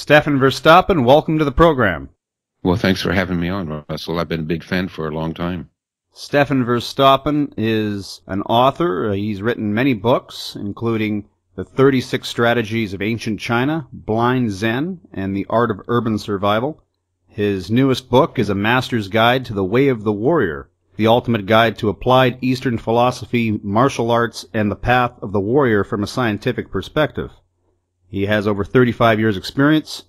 Stefan Verstappen, welcome to the program. Well, thanks for having me on, Russell. I've been a big fan for a long time. Stefan Verstappen is an author. He's written many books, including The 36 Strategies of Ancient China, Blind Zen, and The Art of Urban Survival. His newest book is A Master's Guide to the Way of the Warrior, the ultimate guide to applied Eastern philosophy, martial arts, and the path of the warrior from a scientific perspective. He has over 35 years' experience,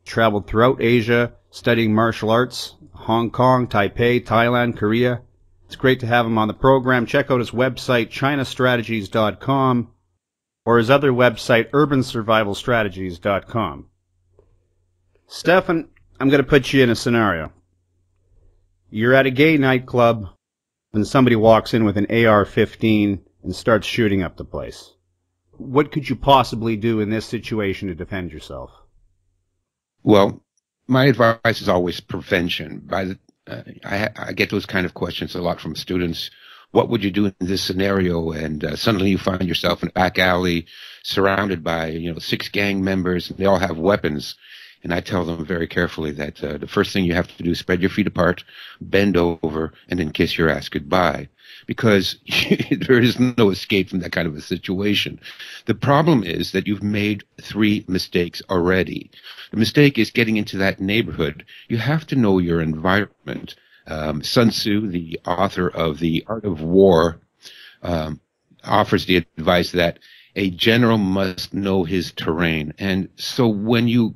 traveled throughout Asia, studying martial arts, Hong Kong, Taipei, Thailand, Korea. It's great to have him on the program. Check out his website, chinastrategies.com, or his other website, urbansurvivalstrategies.com. Stefan, I'm going to put you in a scenario. You're at a gay nightclub, and somebody walks in with an AR-15 and starts shooting up the place. What could you possibly do in this situation to defend yourself? Well, my advice is always prevention. I get those kind of questions a lot from students. What would you do in this scenario? And suddenly you find yourself in a back alley surrounded by 6 gang members, and they all have weapons. And I tell them very carefully that the first thing you have to do is spread your feet apart, bend over, and then kiss your ass goodbye. Because there is no escape from that kind of a situation. The problem is that you've made 3 mistakes already. The mistake is getting into that neighborhood. You have to know your environment. Sun Tzu, the author of The Art of War, offers the advice that a general must know his terrain. And so when you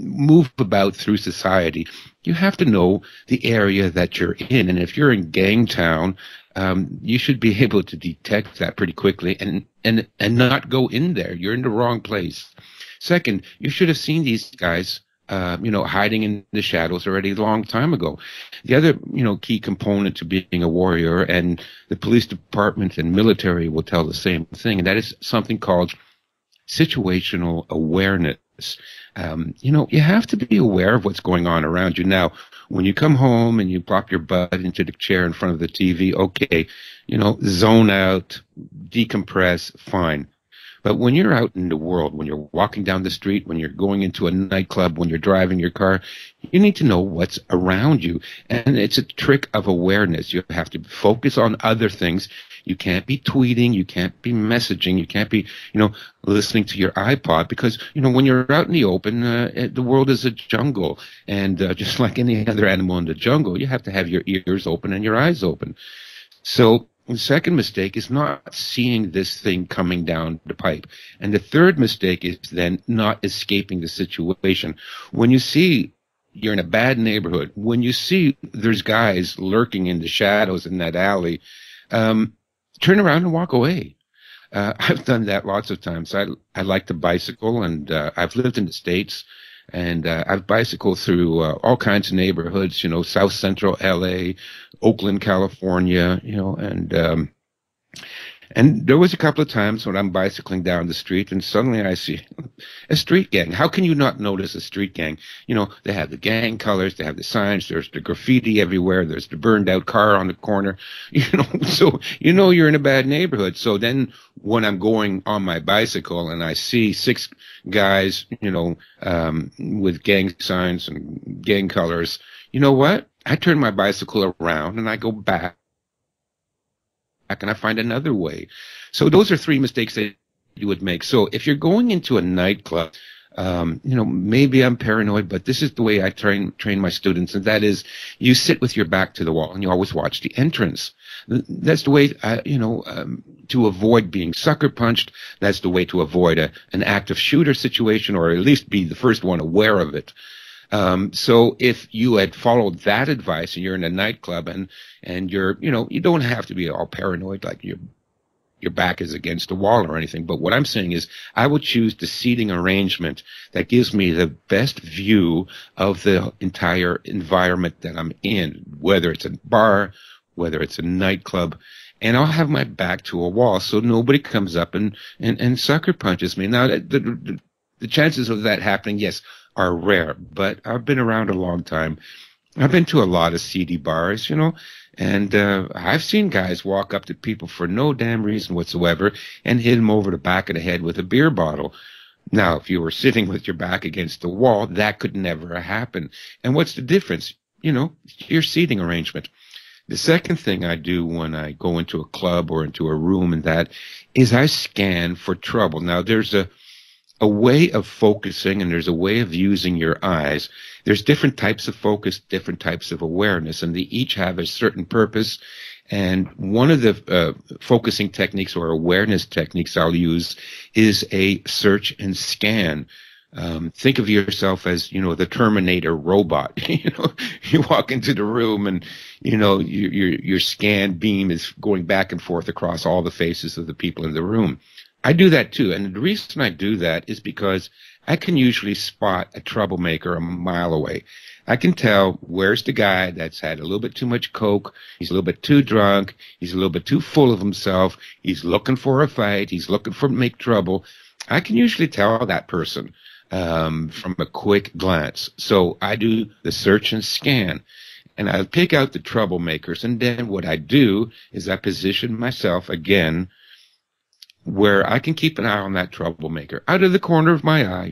move about through society, you have to know the area that you're in. And if you're in gang town, you should be able to detect that pretty quickly and not go in there. You're in the wrong place. Second, you should have seen these guys, hiding in the shadows already a long time ago. The other, key component to being a warrior, and the police department and military will tell the same thing, and that is something called situational awareness. You have to be aware of what's going on around you. Now, when you come home and you plop your butt into the chair in front of the TV, okay, zone out, decompress, fine. But when you're out in the world, when you're walking down the street, when you're going into a nightclub, when you're driving your car, you need to know what's around you. And it's a trick of awareness. You have to focus on other things. You can't be tweeting, you can't be messaging, you can't be, listening to your iPod, because, when you're out in the open, the world is a jungle. And just like any other animal in the jungle, you have to have your ears open and your eyes open. So the second mistake is not seeing this thing coming down the pipe. And the third mistake is then not escaping the situation. When you see you're in a bad neighborhood, when you see there's guys lurking in the shadows in that alley, turn around and walk away. I've done that lots of times. I like to bicycle, and I've lived in the States, and I've bicycled through all kinds of neighborhoods, South Central LA, Oakland, California, and there was a couple of times when I'm bicycling down the street and suddenly I see a street gang. How can you not notice a street gang? They have the gang colors, they have the signs, there's the graffiti everywhere, there's the burned out car on the corner, so you're in a bad neighborhood. So then when I'm going on my bicycle and I see 6 guys, with gang signs and gang colors, you know what? I turn my bicycle around and I go back and I find another way. So those are 3 mistakes that you would make. So if you're going into a nightclub, maybe I'm paranoid, but this is the way I train my students, and that is you sit with your back to the wall and you always watch the entrance. That's the way, to avoid being sucker punched. That's the way to avoid an active shooter situation, or at least be the first one aware of it. So if you had followed that advice and you're in a nightclub and you're, you don't have to be all paranoid like your back is against a wall or anything. But what I'm saying is I would choose the seating arrangement that gives me the best view of the entire environment that I'm in, whether it's a bar, whether it's a nightclub, and I'll have my back to a wall so nobody comes up and sucker punches me. Now, the chances of that happening, yes, are rare, but I've been around a long time. I've been to a lot of seedy bars, and I've seen guys walk up to people for no damn reason whatsoever and hit them over the back of the head with a beer bottle. Now, if you were sitting with your back against the wall, that could never happen. And what's the difference? Your seating arrangement. The second thing I do when I go into a club or into a room and that is I scan for trouble. Now, there's a way of focusing, and there's a way of using your eyes. There's different types of focus, different types of awareness, and they each have a certain purpose. And one of the focusing techniques or awareness techniques I'll use is a search and scan. Think of yourself as, the Terminator robot. You walk into the room and, your scan beam is going back and forth across all the faces of the people in the room. I do that too. And the reason I do that is because I can usually spot a troublemaker a mile away. I can tell where's the guy that's had a little bit too much coke. He's a little bit too drunk. He's a little bit too full of himself. He's looking for a fight. He's looking for to make trouble. I can usually tell that person from a quick glance. So I do the search and scan, and I pick out the troublemakers. And then what I do is I position myself again where I can keep an eye on that troublemaker out of the corner of my eye.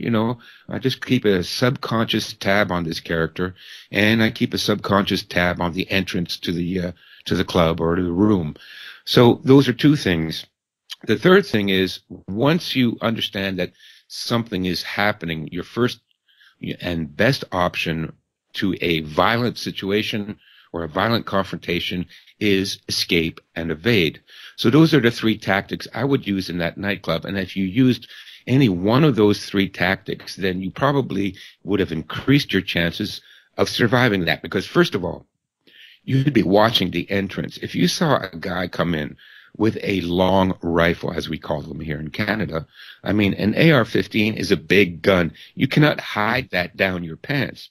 I just keep a subconscious tab on this character, and I keep a subconscious tab on the entrance to the club or to the room. So those are two things. The third thing is, once you understand that something is happening, your first and best option to a violent situation or a violent confrontation is escape and evade. So those are the three tactics I would use in that nightclub. And if you used any one of those three tactics, then you probably would have increased your chances of surviving that. Because first of all, you'd be watching the entrance. If you saw a guy come in with a long rifle, as we call them here in Canada, I mean, an AR-15 is a big gun. You cannot hide that down your pants.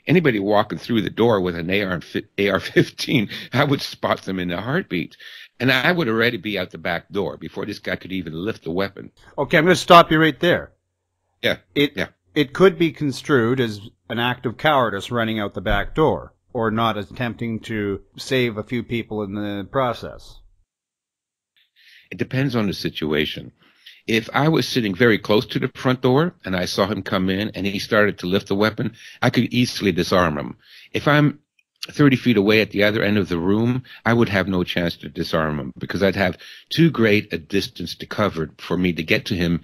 Anybody walking through the door with an AR-15, I would spot them in a heartbeat. And I would already be out the back door before this guy could even lift the weapon. Okay, I'm going to stop you right there. Yeah. It could be construed as an act of cowardice running out the back door, or not attempting to save a few people in the process. It depends on the situation. If I was sitting very close to the front door and I saw him come in and he started to lift the weapon, I could easily disarm him. If I'm 30 feet away at the other end of the room, I would have no chance to disarm him because I'd have too great a distance to cover for me to get to him,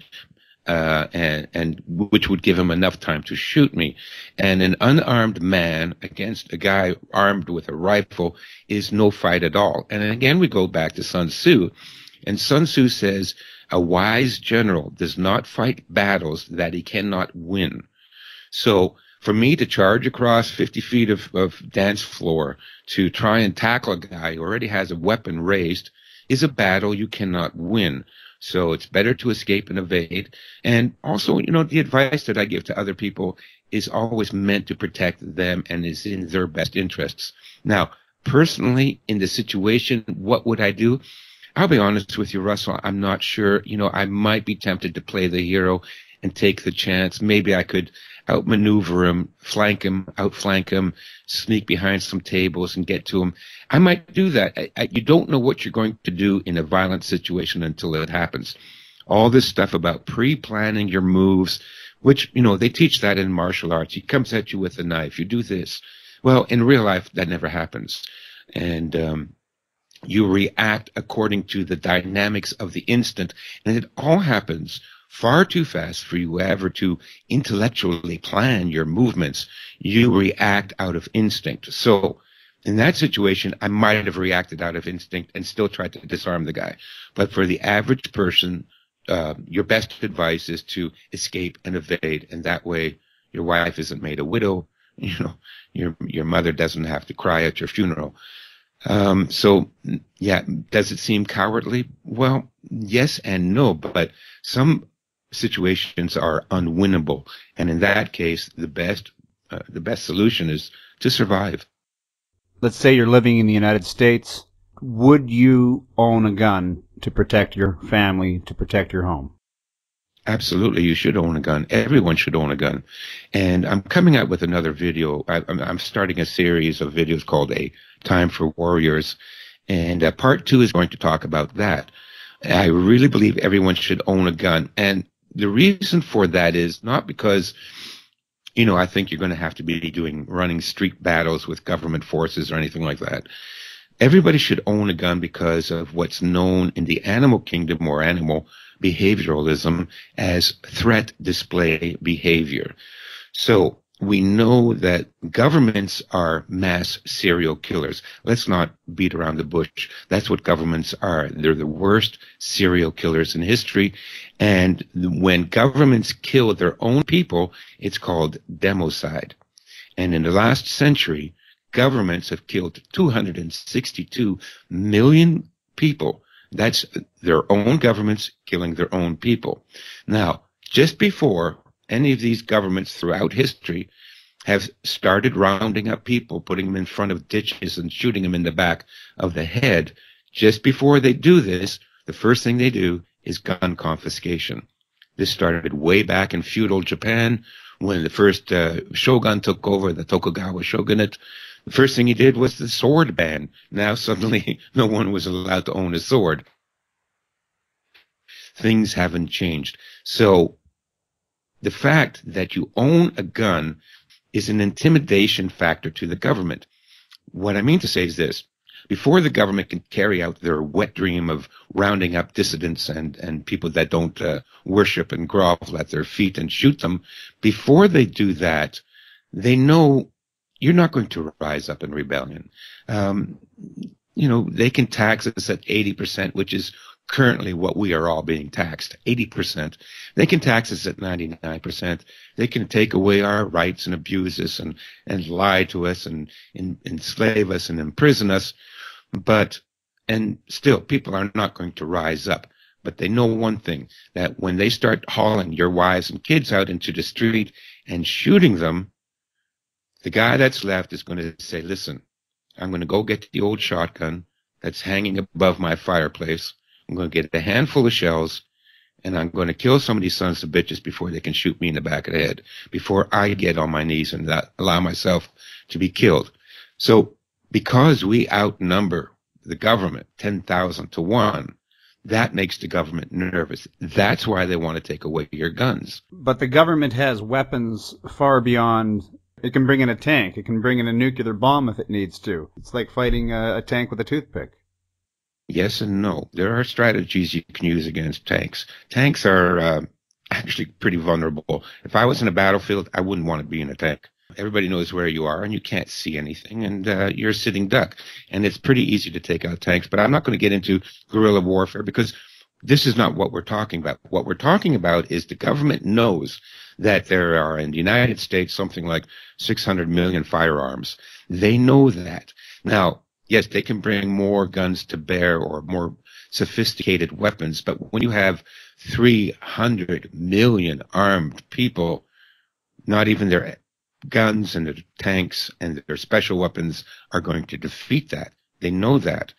and which would give him enough time to shoot me. And an unarmed man against a guy armed with a rifle is no fight at all. And again, we go back to Sun Tzu. And Sun Tzu says, a wise general does not fight battles that he cannot win. So for me to charge across 50 feet of dance floor to try and tackle a guy who already has a weapon raised is a battle you cannot win. So it's better to escape and evade. And also, the advice that I give to other people is always meant to protect them and is in their best interests. Now, personally, in the situation, what would I do? I'll be honest with you, Russell, I'm not sure. I might be tempted to play the hero and take the chance. Maybe I could outmaneuver him, outflank him, sneak behind some tables and get to him. I might do that. You don't know what you're going to do in a violent situation until it happens. All this stuff about pre-planning your moves, which, they teach that in martial arts. He comes at you with a knife. You do this. Well, in real life, that never happens. And, you react according to the dynamics of the instant, and it all happens far too fast for you ever to intellectually plan your movements. You react out of instinct. So in that situation, I might have reacted out of instinct and still tried to disarm the guy. But for the average person, your best advice is to escape and evade, and that way your wife isn't made a widow. Your mother doesn't have to cry at your funeral. So, yeah, does it seem cowardly? Well, yes and no, but some situations are unwinnable. And in that case, the best solution is to survive. Let's say you're living in the United States. Would you own a gun to protect your family, to protect your home? Absolutely, you should own a gun. Everyone should own a gun. And I'm coming out with another video. I'm starting a series of videos called A Time for Warriors. And part 2 is going to talk about that. I really believe everyone should own a gun. And the reason for that is not because, I think you're going to have to be running street battles with government forces or anything like that. Everybody should own a gun because of what's known in the animal kingdom or animal behavioralism as threat display behavior. So we know that governments are mass serial killers. Let's not beat around the bush. That's what governments are. They're the worst serial killers in history. And when governments kill their own people, it's called democide. And in the last century, governments have killed 262 million people. That's their own governments killing their own people. Now, just before any of these governments throughout history have started rounding up people, putting them in front of ditches and shooting them in the back of the head, just before they do this, the first thing they do is gun confiscation. This started way back in feudal Japan when the first shogun took over, the Tokugawa shogunate. The first thing he did was the sword ban. Now suddenly no one was allowed to own a sword. Things haven't changed. So the fact that you own a gun is an intimidation factor to the government. What I mean to say is this. Before the government can carry out their wet dream of rounding up dissidents and people that don't worship and grovel at their feet and shoot them, before they do that, they know you're not going to rise up in rebellion. They can tax us at 80%, which is currently what we are all being taxed, 80%. They can tax us at 99%. They can take away our rights and abuse us and lie to us and enslave us and imprison us. And still, people are not going to rise up. But they know one thing, that when they start hauling your wives and kids out into the street and shooting them, the guy that's left is going to say, listen, I'm going to go get the old shotgun that's hanging above my fireplace. I'm going to get a handful of shells, and I'm going to kill some of these sons of bitches before they can shoot me in the back of the head, before I get on my knees and allow myself to be killed. So because we outnumber the government 10,000 to 1, that makes the government nervous. That's why they want to take away your guns. But the government has weapons far beyond. It can bring in a tank. It can bring in a nuclear bomb if it needs to. It's like fighting a tank with a toothpick. Yes and no. There are strategies you can use against tanks. Tanks are actually pretty vulnerable. If I was in a battlefield, I wouldn't want to be in a tank. Everybody knows where you are, and you can't see anything, and you're a sitting duck. And it's pretty easy to take out tanks. But I'm not going to get into guerrilla warfare because this is not what we're talking about. What we're talking about is the government knows that there are in the United States something like 600 million firearms. They know that. Now, yes, they can bring more guns to bear or more sophisticated weapons, but when you have 300 million armed people, not even their guns and their tanks and their special weapons are going to defeat that. They know that.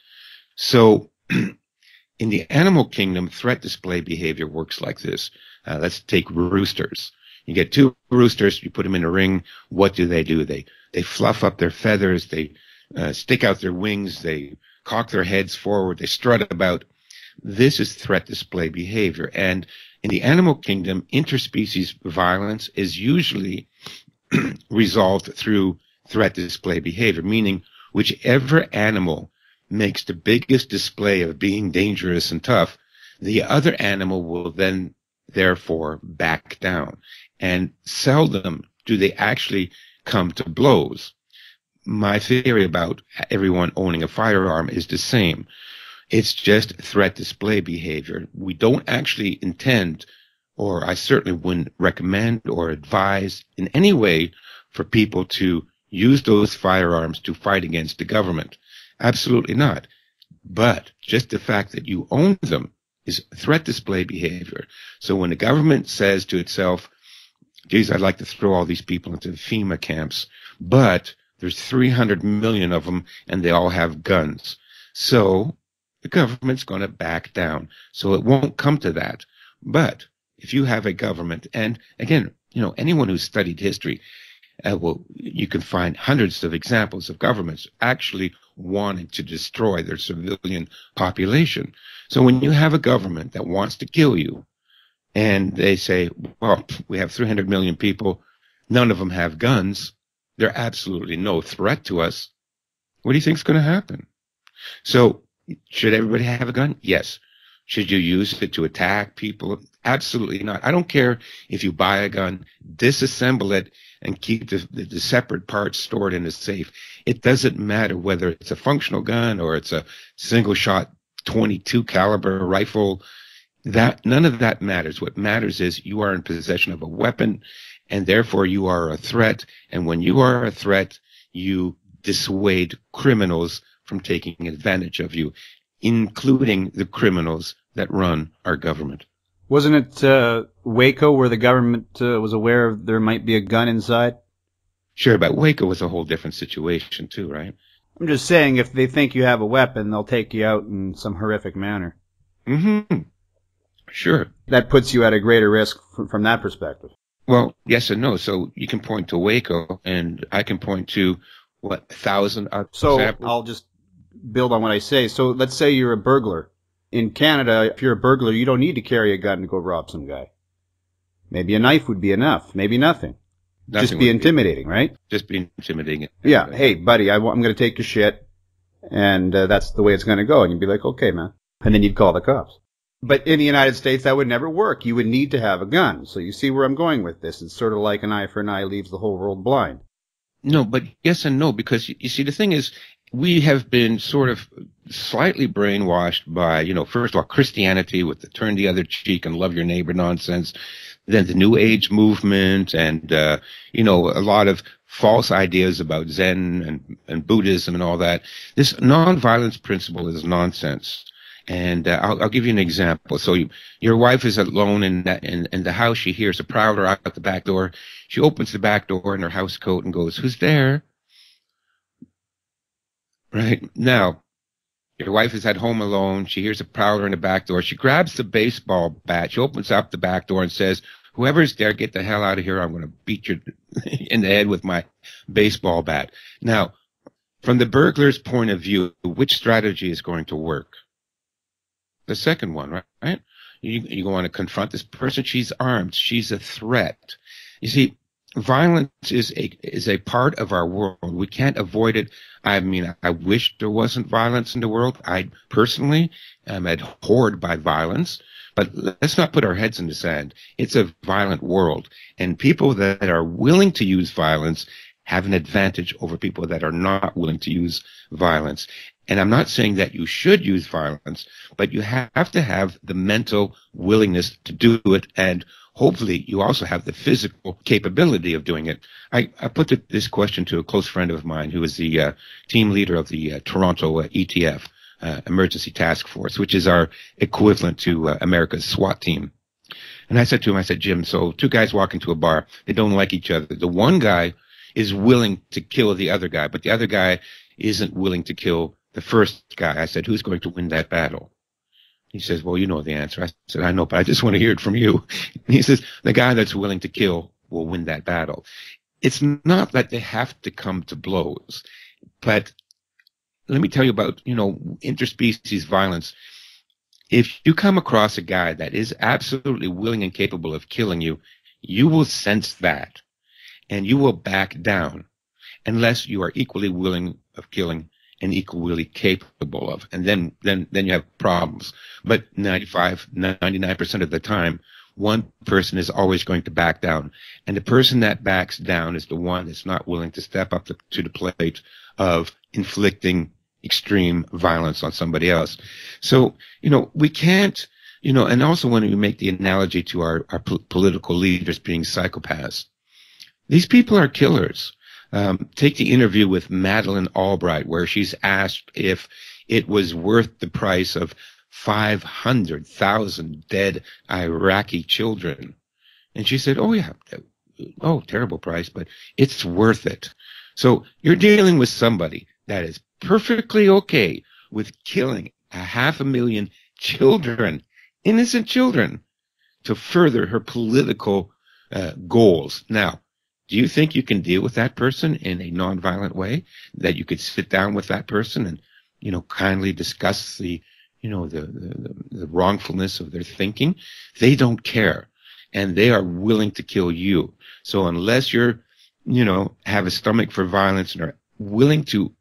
So in the animal kingdom, threat display behavior works like this. Let's take roosters. You get two roosters, you put them in a ring. What do? They fluff up their feathers. They stick out their wings. They cock their heads forward. They strut about. This is threat display behavior. And in the animal kingdom, interspecies violence is usually resolved through threat display behavior, meaning whichever animal makes the biggest display of being dangerous and tough, the other animal will then therefore back down. And seldom do they actually come to blows. My theory about everyone owning a firearm is the same. It's just threat display behavior. We don't actually intend, or I certainly wouldn't recommend or advise in any way for people to use those firearms to fight against the government. Absolutely not. But just the fact that you own them is threat display behavior. So when the government says to itself, geez, I'd like to throw all these people into FEMA camps, but there's 300 million of them and they all have guns. So the government's going to back down. So it won't come to that. But if you have a government, and again, anyone who's studied history, you can find hundreds of examples of governments actually wanting to destroy their civilian population. So when you have a government that wants to kill you, and they say, well, we have 300 million people. None of them have guns. They're absolutely no threat to us. What do you think is going to happen? So should everybody have a gun? Yes. Should you use it to attack people? Absolutely not. I don't care if you buy a gun, disassemble it, and keep the separate parts stored in a safe. It doesn't matter whether it's a functional gun or it's a single shot 22 caliber rifle. That none of that matters. What matters is you are in possession of a weapon, and therefore you are a threat. And when you are a threat, you dissuade criminals from taking advantage of you, including the criminals that run our government. Wasn't it Waco where the government was aware there might be a gun inside? Sure, but Waco was a whole different situation too, right? I'm just saying, if they think you have a weapon, they'll take you out in some horrific manner. Mm-hmm. Sure. That puts you at a greater risk from that perspective. Well, yes and no. So you can point to Waco, and I can point to, 1,000 So examples? I'll just build on what I say. So let's say you're a burglar. In Canada, if you're a burglar, you don't need to carry a gun to go rob some guy. Maybe a knife would be enough. Maybe nothing. Just be intimidating, right? Just be intimidating. Yeah. Hey, buddy, I'm going to take your shit, and that's the way it's going to go. And you'd be like, okay, man. And then you'd call the cops. But in the United States, that would never work. You would need to have a gun. So you see where I'm going with this. It's sort of like an eye for an eye leaves the whole world blind. No, but yes and no, because you see, the thing is, we have been sort of slightly brainwashed by, first of all, Christianity with the turn the other cheek and love your neighbor nonsense, then the New Age movement and, a lot of false ideas about Zen and Buddhism and all that. This nonviolence principle is nonsense. And I'll give you an example. So your wife is alone in the house. She hears a prowler out the back door. She opens the back door in her house coat and goes, "Who's there?" Right now, your wife is at home alone. She hears a prowler in the back door. She grabs the baseball bat. She opens up the back door and says, "Whoever's there, get the hell out of here. I'm going to beat you in the head with my baseball bat." Now, from the burglar's point of view, which strategy is going to work? The second one, right? You want to confront this person. She's armed. She's a threat. You see, violence is a part of our world. We can't avoid it. I mean, I wish there wasn't violence in the world. I personally am abhorred by violence. But let's not put our heads in the sand. It's a violent world. And people that are willing to use violence have an advantage over people that are not willing to use violence. And I'm not saying that you should use violence, but you have to have the mental willingness to do it, and hopefully you also have the physical capability of doing it. I put this question to a close friend of mine who is the team leader of the Toronto ETF, Emergency Task Force, which is our equivalent to America's SWAT team. And I said to him, Jim, so two guys walk into a bar. They don't like each other. The one guy is willing to kill the other guy, but the other guy isn't willing to kill the first guy. I said, who's going to win that battle? He says, well, you know the answer. I said, I know, but I just want to hear it from you. And he says, the guy that's willing to kill will win that battle. It's not that they have to come to blows, but let me tell you about, interspecies violence. If you come across a guy that is absolutely willing and capable of killing you, you will sense that, and you will back down unless you are equally willing of killing and equally capable of. And then you have problems. But 99% of the time, one person is always going to back down. And the person that backs down is the one that's not willing to step up to the plate of inflicting extreme violence on somebody else. So, we can't, and also when we make the analogy to our political leaders being psychopaths, these people are killers. Take the interview with Madeleine Albright, where she's asked if it was worth the price of 500,000 dead Iraqi children. And she said, oh, yeah, terrible price, but it's worth it. So you're dealing with somebody that is perfectly okay with killing 500,000 children, innocent children, to further her political goals. Now, do you think you can deal with that person in a nonviolent way? That you could sit down with that person and, kindly discuss the, the wrongfulness of their thinking, they don't care, and they are willing to kill you. So unless you're, have a stomach for violence and are willing to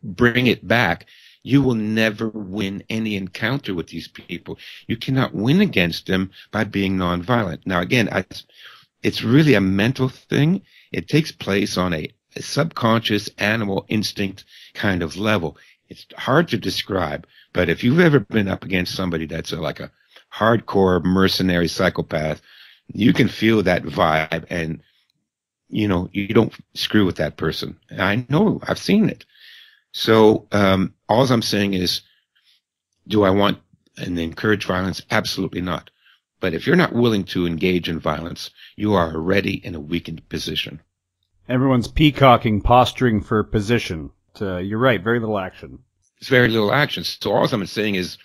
bring it back, you will never win any encounter with these people. You cannot win against them by being nonviolent. Now, again, it's really a mental thing. It takes place on a subconscious animal instinct kind of level. It's hard to describe, but if you've ever been up against somebody that's like a hardcore mercenary psychopath, you can feel that vibe, and you don't screw with that person. I know, I've seen it. So all I'm saying is, do I want and encourage violence? Absolutely not. But if you're not willing to engage in violence, you are already in a weakened position. Everyone's peacocking, posturing for position. You're right, very little action. It's very little action. So all I'm saying is,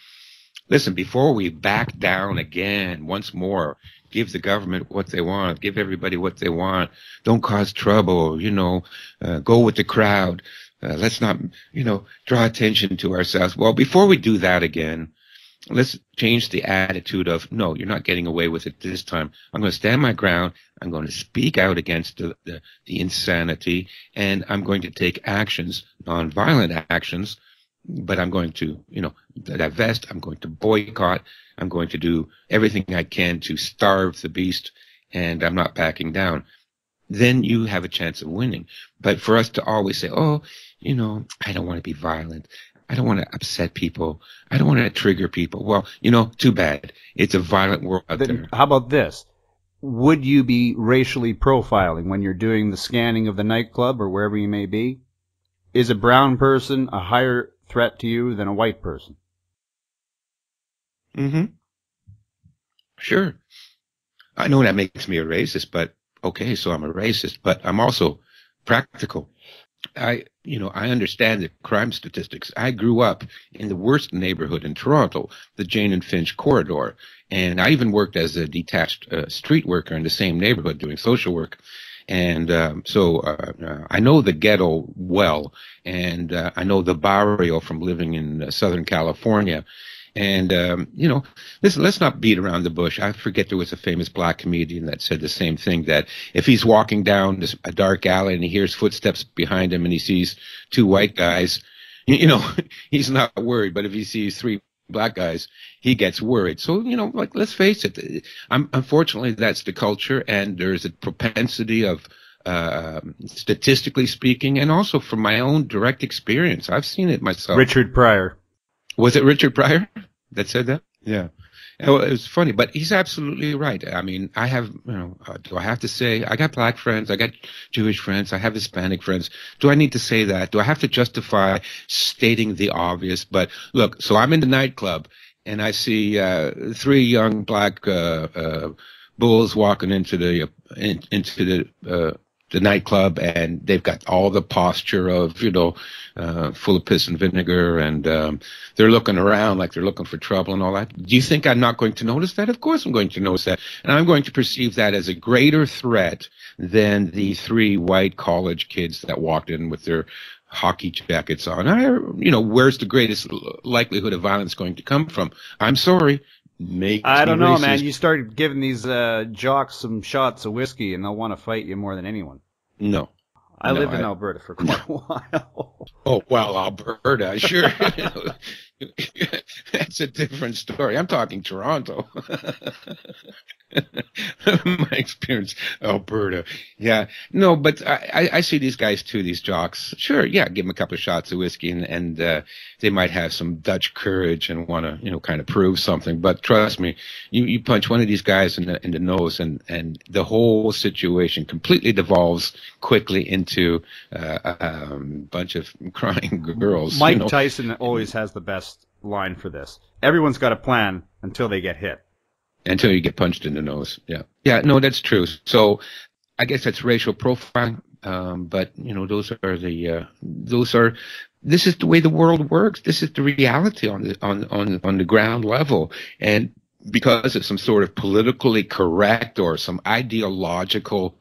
listen, before we back down again once more, give the government what they want, give everybody what they want, don't cause trouble, go with the crowd. Let's not, draw attention to ourselves. Well, before we do that again, let's change the attitude of, no, you're not getting away with it this time. I'm going to stand my ground. I'm going to speak out against the insanity, and I'm going to take actions, nonviolent actions, but I'm going to, divest. I'm going to boycott. I'm going to do everything I can to starve the beast, and I'm not backing down. Then you have a chance of winning. But for us to always say, oh, I don't want to be violent. I don't want to upset people. I don't want to trigger people. Well, too bad. It's a violent world out there. How about this? Would you be racially profiling when you're doing the scanning of the nightclub or wherever you may be? Is a brown person a higher threat to you than a white person? Mm-hmm. Sure. I know that makes me a racist, but okay, so I'm a racist, but I'm also practical. I understand the crime statistics. I grew up in the worst neighborhood in Toronto, the Jane and Finch corridor. And I even worked as a detached street worker in the same neighborhood doing social work. And so I know the ghetto well, and I know the barrio from living in Southern California. And, listen, let's not beat around the bush. I forget there was a famous black comedian that said the same thing, that if he's walking down a dark alley and he hears footsteps behind him and he sees two white guys, he's not worried. But if he sees three black guys, he gets worried. So, let's face it. Unfortunately, that's the culture, and there's a propensity of, statistically speaking, and also from my own direct experience. I've seen it myself. Richard Pryor. Was it Richard Pryor that said that? Yeah. Well, it was funny, but he's absolutely right. I mean, I have, do I have to say, I got black friends, I got Jewish friends, I have Hispanic friends. Do I need to say that? Do I have to justify stating the obvious? But look, so I'm in the nightclub and I see three young black bulls walking into the nightclub, and they've got all the posture of, full of piss and vinegar, and they're looking around like they're looking for trouble and all that. Do you think I'm not going to notice that? Of course I'm going to notice that. And I'm going to perceive that as a greater threat than the three white college kids that walked in with their hockey jackets on. Where's the greatest likelihood of violence going to come from? I'm sorry. I don't know, man. You start giving these jocks some shots of whiskey, and they'll want to fight you more than anyone. No. I lived in Alberta for quite a while. Oh, well, Alberta, sure. That's a different story. I'm talking Toronto. My experience, Alberta. Yeah. No, but I see these guys too, these jocks. Sure, yeah, give them a couple of shots of whiskey, and they might have some Dutch courage and want to, kind of prove something. But trust me, you punch one of these guys in the nose, and the whole situation completely devolves quickly into a bunch of crying girls. Mike Tyson always has the best line for this. Everyone's got a plan until they get hit. Until you get punched in the nose. Yeah. Yeah, no, that's true. So I guess that's racial profiling. But this is the way the world works. This is the reality on the ground level. And because of some sort of politically correct or some ideological,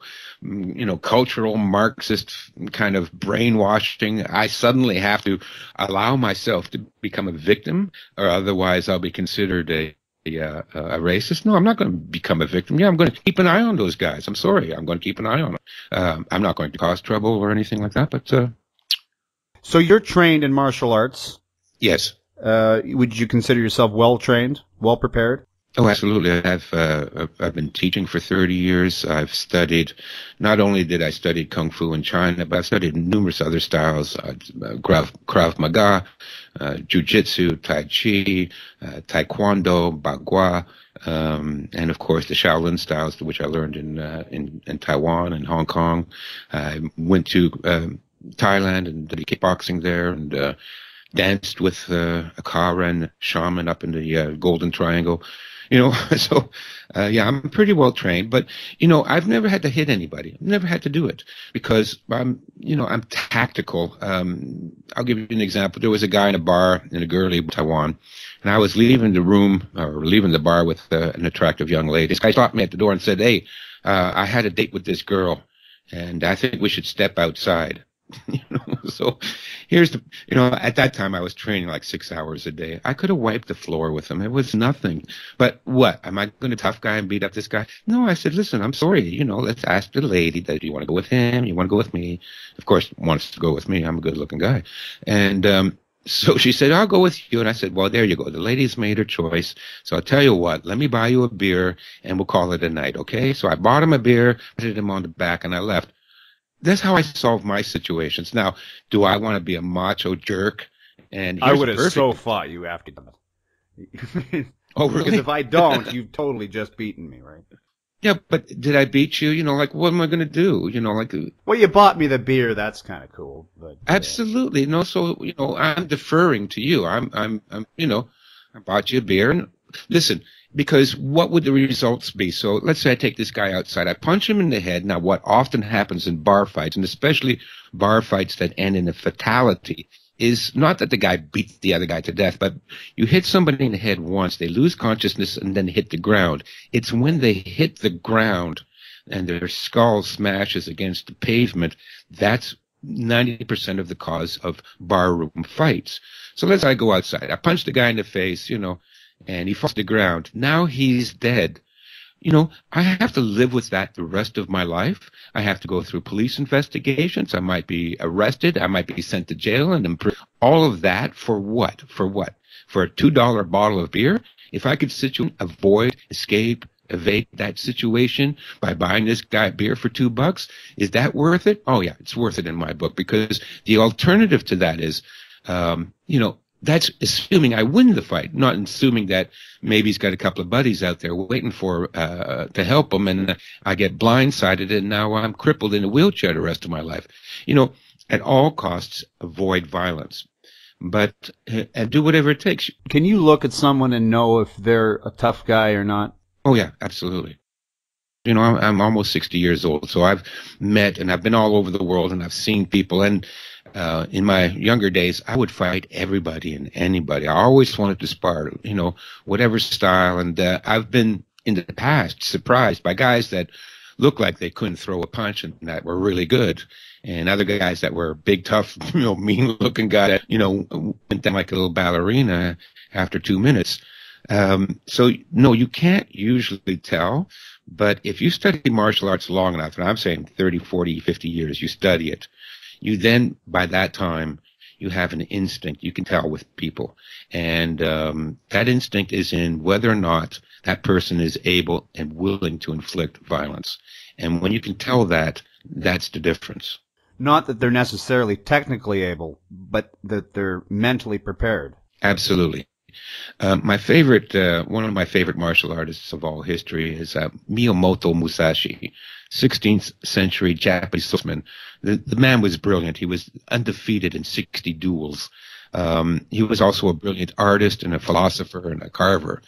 cultural Marxist kind of brainwashing, I suddenly have to allow myself to become a victim, or otherwise I'll be considered a racist. No, I'm not going to become a victim. Yeah, I'm going to keep an eye on those guys. I'm sorry. I'm going to keep an eye on them. I'm not going to cause trouble or anything like that, but... So you're trained in martial arts. Yes. Would you consider yourself well-trained, well-prepared? Oh, absolutely. I've been teaching for 30 years. I've studied, not only did I study Kung Fu in China, but I've studied numerous other styles, Krav Maga, Jiu-Jitsu, Tai Chi, Taekwondo, Bagua, and of course the Shaolin styles, which I learned in Taiwan and Hong Kong. I went to Thailand and did kickboxing there, and danced with a Karen shaman up in the Golden Triangle. So I'm pretty well trained, but I've never had to hit anybody. I've never had to do it because I'm tactical. I'll give you an example. There was a guy in a bar in a girly Taiwan, and I was leaving the bar with an attractive young lady. This guy stopped me at the door and said, "Hey, I had a date with this girl, and I think we should step outside." So here's at that time I was training like 6 hours a day. I could have wiped the floor with him. It was nothing. But what? Am I going to tough guy and beat up this guy? No, I said, listen, I'm sorry. Let's ask the lady that you want to go with him. You want to go with me? Of course, wants to go with me. I'm a good looking guy. And, so she said, I'll go with you. And I said, well, there you go. The lady's made her choice. So I'll tell you what, let me buy you a beer and we'll call it a night. Okay. So I bought him a beer, patted him on the back, and I left. That's how I solve my situations. Now, do I want to be a macho jerk? And I would have so fought you after that. Oh, really? Because if I don't, you've totally just beaten me, right? Yeah, but did I beat you? What am I going to do? Well, you bought me the beer. That's kind of cool. But absolutely. No, so, I'm deferring to you. I bought you a beer. And listen, because what would the results be? So let's say I take this guy outside. I punch him in the head. Now, what often happens in bar fights, and especially bar fights that end in a fatality, is not that the guy beats the other guy to death, but you hit somebody in the head once, they lose consciousness and then hit the ground. It's when they hit the ground and their skull smashes against the pavement, that's 90% of the cause of barroom fights. So let's say I go outside. I punch the guy in the face, and he falls to the ground. Now he's dead. I have to live with that the rest of my life. I have to go through police investigations. I might be arrested. I might be sent to jail and imprisoned. All of that for what? For what? For a $2 bottle of beer? If I could avoid, escape, evade that situation by buying this guy beer for $2, is that worth it? Oh yeah, it's worth it in my book, because the alternative to that is, that's assuming I win the fight, not assuming that maybe he's got a couple of buddies out there waiting to help him, and I get blindsided and now I'm crippled in a wheelchair the rest of my life. At all costs, avoid violence, but and do whatever it takes. Can you look at someone and know if they're a tough guy or not? Oh yeah, absolutely. I'm almost 60 years old, so I've met and I've been all over the world and I've seen people, and in my younger days, I would fight everybody and anybody. I always wanted to spar, whatever style. And I've been in the past surprised by guys that looked like they couldn't throw a punch and that were really good, and other guys that were big, tough, mean-looking guy that, went down like a little ballerina after 2 minutes. So no, you can't usually tell. But if you study martial arts long enough, and I'm saying 30, 40, 50 years, you study it, you then, by that time, you have an instinct. You can tell with people. And that instinct is in whether or not that person is able and willing to inflict violence. And when you can tell that, that's the difference. Not that they're necessarily technically able, but that they're mentally prepared. Absolutely. One of my favorite martial artists of all history is Miyamoto Musashi, 16th century Japanese swordsman. The man was brilliant. He was undefeated in 60 duels. He was also a brilliant artist and a philosopher and a carver.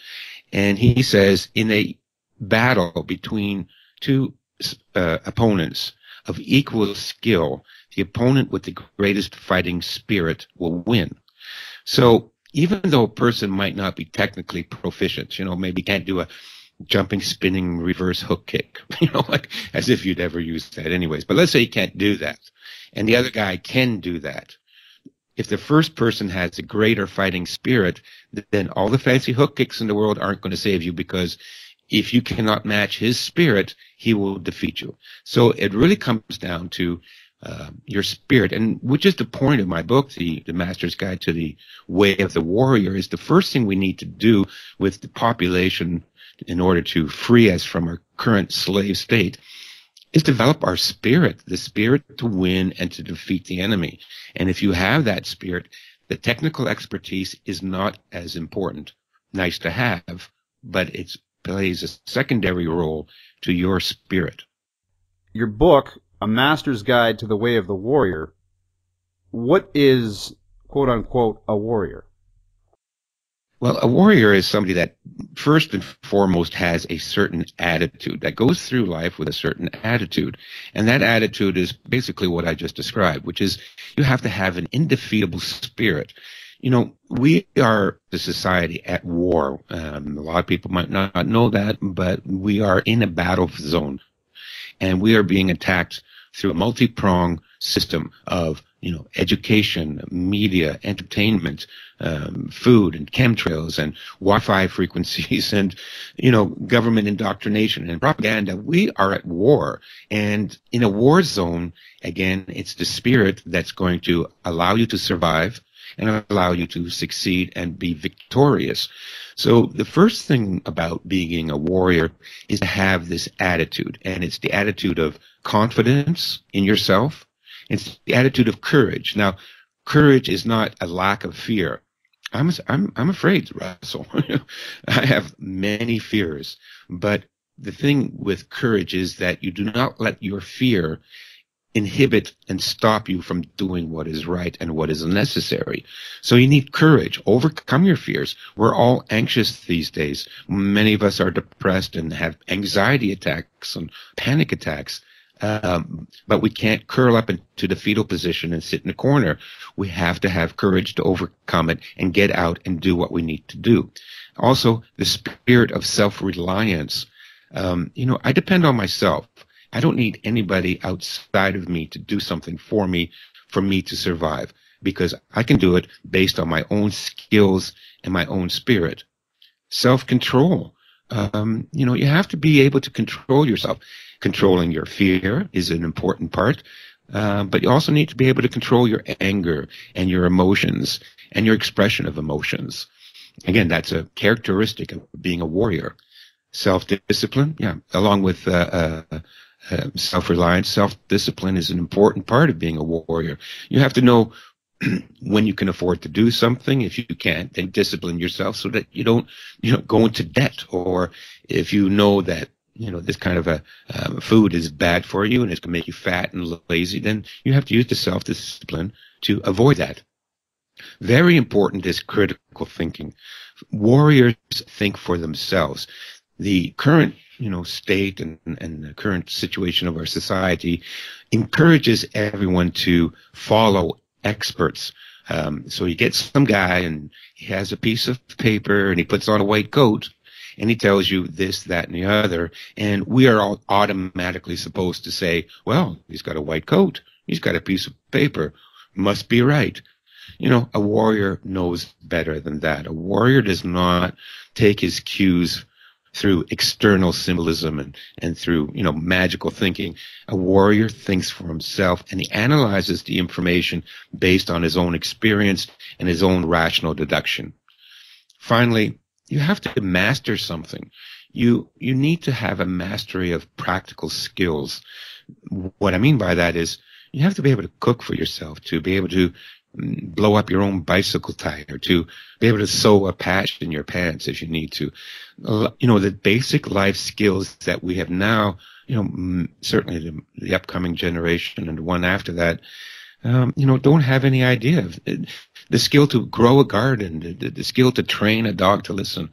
And he says, in a battle between two opponents of equal skill, the opponent with the greatest fighting spirit will win. So even though a person might not be technically proficient, maybe can't do a jumping, spinning, reverse hook kick, like as if you'd ever use that anyways. But let's say you can't do that, and the other guy can do that. If the first person has a greater fighting spirit, then all the fancy hook kicks in the world aren't going to save you, because if you cannot match his spirit, he will defeat you. So it really comes down to your spirit, and which is the point of my book, the Master's Guide to the Way of the Warrior. Is the first thing we need to do with the population in order to free us from our current slave state is develop our spirit, the spirit to win and to defeat the enemy. And if you have that spirit, the technical expertise is not as important. Nice to have, but it plays a secondary role to your spirit. Your book, A Master's Guide to the Way of the Warrior, what is, quote-unquote, a warrior? Well, a warrior is somebody that first and foremost has a certain attitude, that goes through life with a certain attitude. And that attitude is basically what I just described, which is you have to have an indefeatable spirit. We are the society at war. A lot of people might not know that, but we are in a battle zone, and we are being attacked through a multi-pronged system of education, media, entertainment, food and chemtrails and Wi-Fi frequencies and, government indoctrination and propaganda. We are at war. And in a war zone, again, it's the spirit that's going to allow you to survive and allow you to succeed and be victorious. So the first thing about being a warrior is to have this attitude, and it's the attitude of confidence in yourself. It's the attitude of courage. Now, courage is not a lack of fear. I'm afraid to wrestle. I have many fears, but the thing with courage is that you do not let your fear inhibit and stop you from doing what is right and what is necessary. So you need courage. Overcome your fears. We're all anxious these days. Many of us are depressed and have anxiety attacks and panic attacks. But we can't curl up into the fetal position and sit in a corner. We have to have courage to overcome it and get out and do what we need to do. Also, the spirit of self-reliance. I depend on myself. I don't need anybody outside of me to do something for me to survive, because I can do it based on my own skills and my own spirit. Self-control. You have to be able to control yourself. Controlling your fear is an important part, but you also need to be able to control your anger and your emotions and your expression of emotions. Again, that's a characteristic of being a warrior. Self-discipline, along with self-reliance. Self-discipline is an important part of being a warrior. You have to know when you can afford to do something. If you can't, then discipline yourself so that you don't go into debt. Or if you know that this kind of a food is bad for you and it's going to make you fat and lazy, then you have to use the self-discipline to avoid that. Very important is critical thinking. Warriors think for themselves. The current state and the current situation of our society encourages everyone to follow experts. So you get some guy and he has a piece of paper and he puts on a white coat and he tells you this, that, and the other. And we are all automatically supposed to say, well, he's got a white coat. He's got a piece of paper. Must be right. A warrior knows better than that. A warrior does not take his cues through external symbolism and through, magical thinking. A warrior thinks for himself, and he analyzes the information based on his own experience and his own rational deduction. Finally, you have to master something. You need to have a mastery of practical skills. What I mean by that is you have to be able to cook for yourself, to be able to blow up your own bicycle tire, to be able to sew a patch in your pants if you need to. The basic life skills that we have now, certainly the upcoming generation and the one after that, don't have any idea of the skill to grow a garden, the skill to train a dog to listen,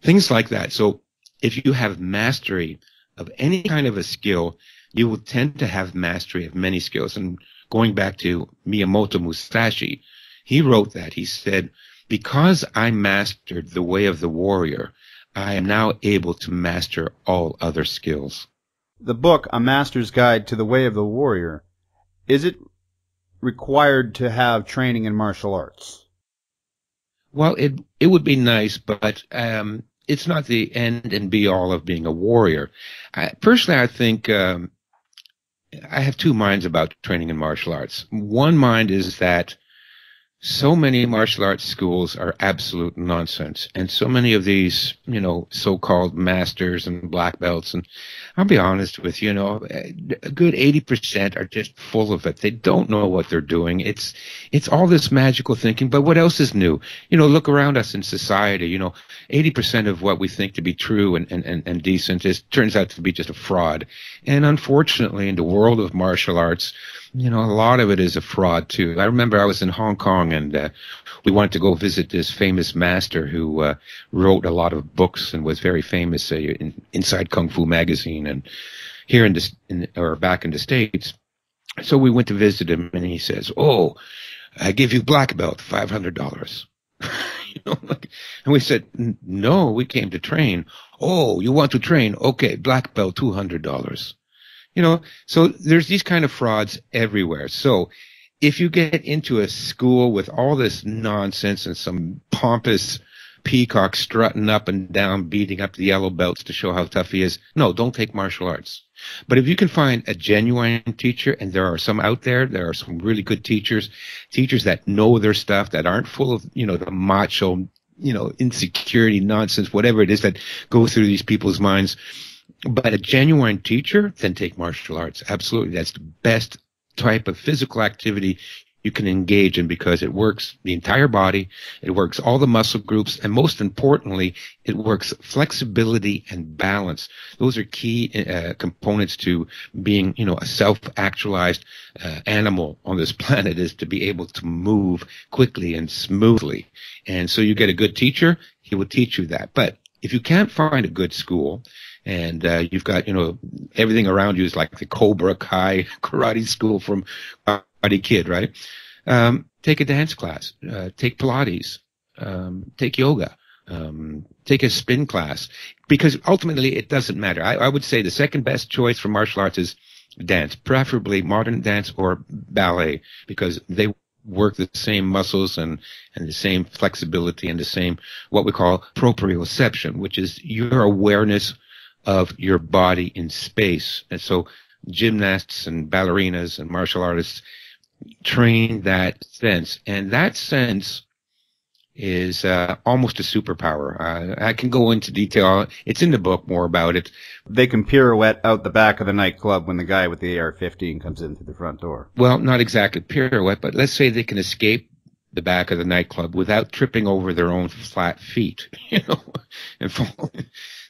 things like that. So if you have mastery of any kind of a skill, you will tend to have mastery of many skills. And going back to Miyamoto Musashi, he wrote that. He said, Because I mastered the way of the warrior, I am now able to master all other skills. The book, A Master's Guide to the Way of the Warrior, is it required to have training in martial arts? Well, it would be nice, but it's not the end and be all of being a warrior. Personally, I think I have two minds about training in martial arts. One mind is that so many martial arts schools are absolute nonsense. And so many of these, so-called masters and black belts, and I'll be honest with you, a good 80% are just full of it. They don't know what they're doing. It's all this magical thinking, but what else is new? Look around us in society, 80% of what we think to be true and decent turns out to be just a fraud. And unfortunately, in the world of martial arts, a lot of it is a fraud, too. I remember I was in Hong Kong, and we wanted to go visit this famous master who wrote a lot of books and was very famous inside Kung Fu magazine and here back in the States. So we went to visit him, and he says, "Oh, I give you black belt, $500." And we said, "No, we came to train." "Oh, you want to train? Okay, black belt, $200." So there's these kind of frauds everywhere. So if you get into a school with all this nonsense and some pompous peacock strutting up and down, beating up the yellow belts to show how tough he is, no, don't take martial arts. But if you can find a genuine teacher, and there are some out there are some really good teachers that know their stuff, that aren't full of, the macho, insecurity, nonsense, whatever it is that goes through these people's minds. But a genuine teacher, then take martial arts. Absolutely. That's the best type of physical activity you can engage in because it works the entire body, it works all the muscle groups, and most importantly, it works flexibility and balance. Those are key components to being, a self-actualized animal on this planet, is to be able to move quickly and smoothly. And so you get a good teacher, he will teach you that. But if you can't find a good school, and you've got, everything around you is like the Cobra Kai karate school from Karate Kid, right? Take a dance class, take Pilates, take yoga, take a spin class, because ultimately it doesn't matter. I would say the second best choice for martial arts is dance, preferably modern dance or ballet, because they work the same muscles and the same flexibility and the same what we call proprioception, which is your awareness of your body in space. And so gymnasts and ballerinas and martial artists train that sense. And that sense is almost a superpower. I can go into detail. It's in the book more about it. They can pirouette out the back of the nightclub when the guy with the AR-15 comes in through the front door. Well, not exactly pirouette, but let's say they can escape the back of the nightclub without tripping over their own flat feet, and fall.